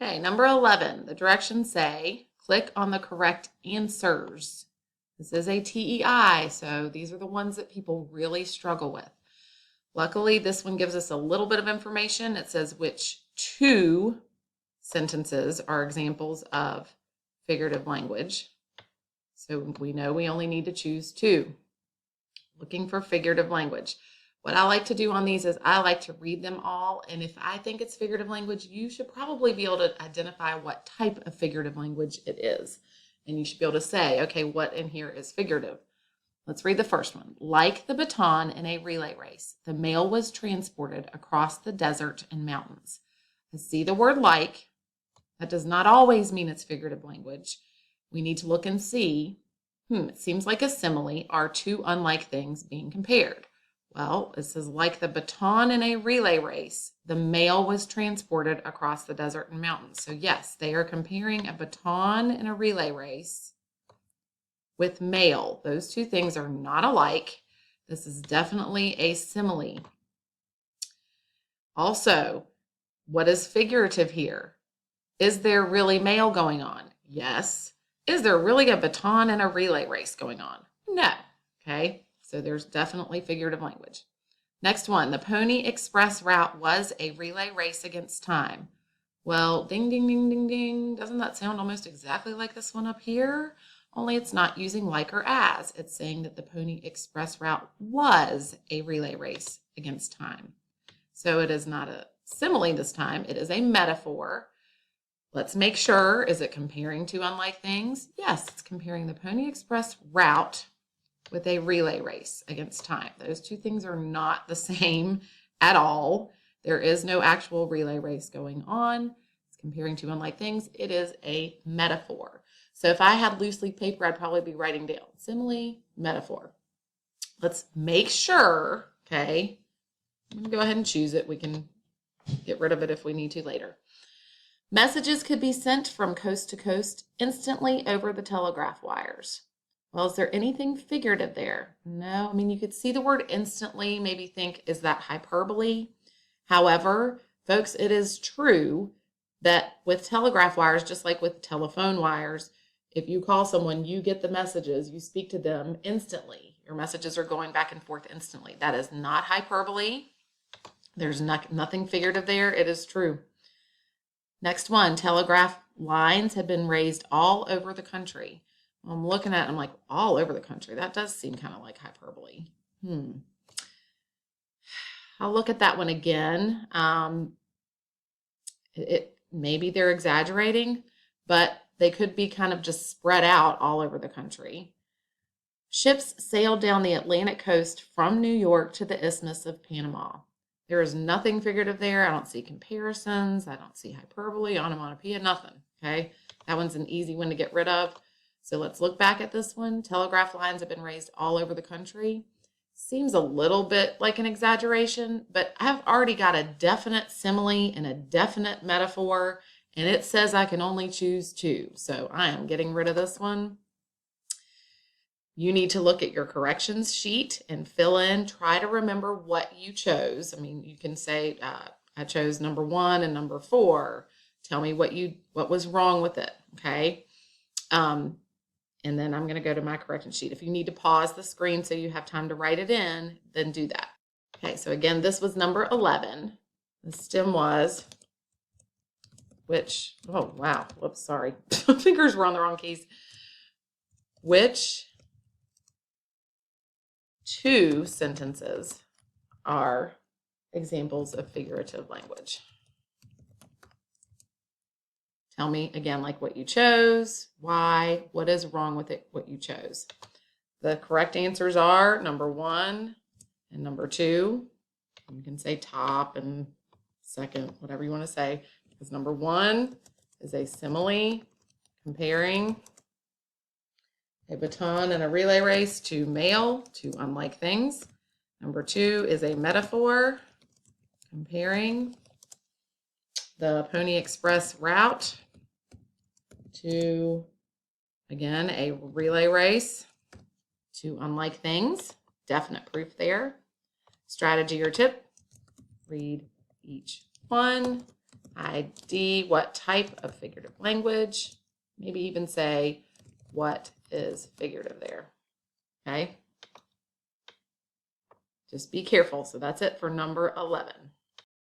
Okay, number 11, the directions say, click on the correct answers. This is a TEI, so these are the ones that people really struggle with. Luckily, this one gives us a little bit of information. It says which two sentences are examples of figurative language. So we know we only need to choose two. Looking for figurative language. What I like to do on these is I like to read them all, and if I think it's figurative language, you should probably be able to identify what type of figurative language it is. And you should be able to say, okay, what in here is figurative? Let's read the first one. Like the baton in a relay race, the mail was transported across the desert and mountains. I see the word like. That does not always mean it's figurative language. We need to look and see, it seems like a simile. Are two unlike things being compared? Well, it says like the baton in a relay race, the mail was transported across the desert and mountains. So yes, they are comparing a baton in a relay race with mail. Those two things are not alike. This is definitely a simile. Also, what is figurative here? Is there really mail going on? Yes. Is there really a baton in a relay race going on? No. Okay. So there's definitely figurative language. Next one, the Pony Express route was a relay race against time. Well, ding, ding, ding, ding, ding. Doesn't that sound almost exactly like this one up here? Only it's not using like or as. It's saying that the Pony Express route was a relay race against time. So it is not a simile this time. It is a metaphor. Let's make sure, is it comparing two unlike things? Yes, it's comparing the Pony Express route with a relay race against time. Those two things are not the same at all. There is no actual relay race going on. It's comparing two unlike things. It is a metaphor. So if I had loose leaf paper, I'd probably be writing down simile, metaphor. Let's make sure, okay, I'm going to go ahead and choose it. We can get rid of it if we need to later. Messages could be sent from coast to coast instantly over the telegraph wires. Well, is there anything figurative there? No. I mean, you could see the word instantly, maybe think, is that hyperbole? However, folks, it is true that with telegraph wires, just like with telephone wires, if you call someone, you get the messages, you speak to them instantly. Your messages are going back and forth instantly. That is not hyperbole. There's nothing figurative there. It is true. Next one, telegraph lines have been raised all over the country. I'm looking at it, I'm like, all over the country. That does seem kind of like hyperbole. I'll look at that one again. Maybe they're exaggerating, but they could be kind of just spread out all over the country. Ships sailed down the Atlantic coast from New York to the Isthmus of Panama. There is nothing figurative there. I don't see comparisons. I don't see hyperbole, onomatopoeia, nothing. Okay, that one's an easy one to get rid of. So let's look back at this one. Telegraph lines have been raised all over the country. Seems a little bit like an exaggeration, but I've already got a definite simile and a definite metaphor, and it says I can only choose two. So I am getting rid of this one. You need to look at your corrections sheet and fill in, try to remember what you chose. I mean, you can say, I chose number 1 and number 4. Tell me what was wrong with it, okay? And then I'm going to go to my correction sheet. If you need to pause the screen so you have time to write it in, then do that. Okay, so again, this was number 11. The stem was, oh, wow, whoops, sorry. Fingers were on the wrong keys. Which two sentences are examples of figurative language? Tell me again, like what you chose, why, what is wrong with it, what you chose. The correct answers are number 1 and number 2. You can say top and second, whatever you want to say, because number 1 is a simile comparing a baton and a relay race to mail, two unlike things. Number 2 is a metaphor comparing the Pony Express route to, again, a relay race, two unlike things. Definite proof there. Strategy or tip, read each one, ID, what type of figurative language? Maybe even say, what is figurative there? Okay. Just be careful. So that's it for number 11.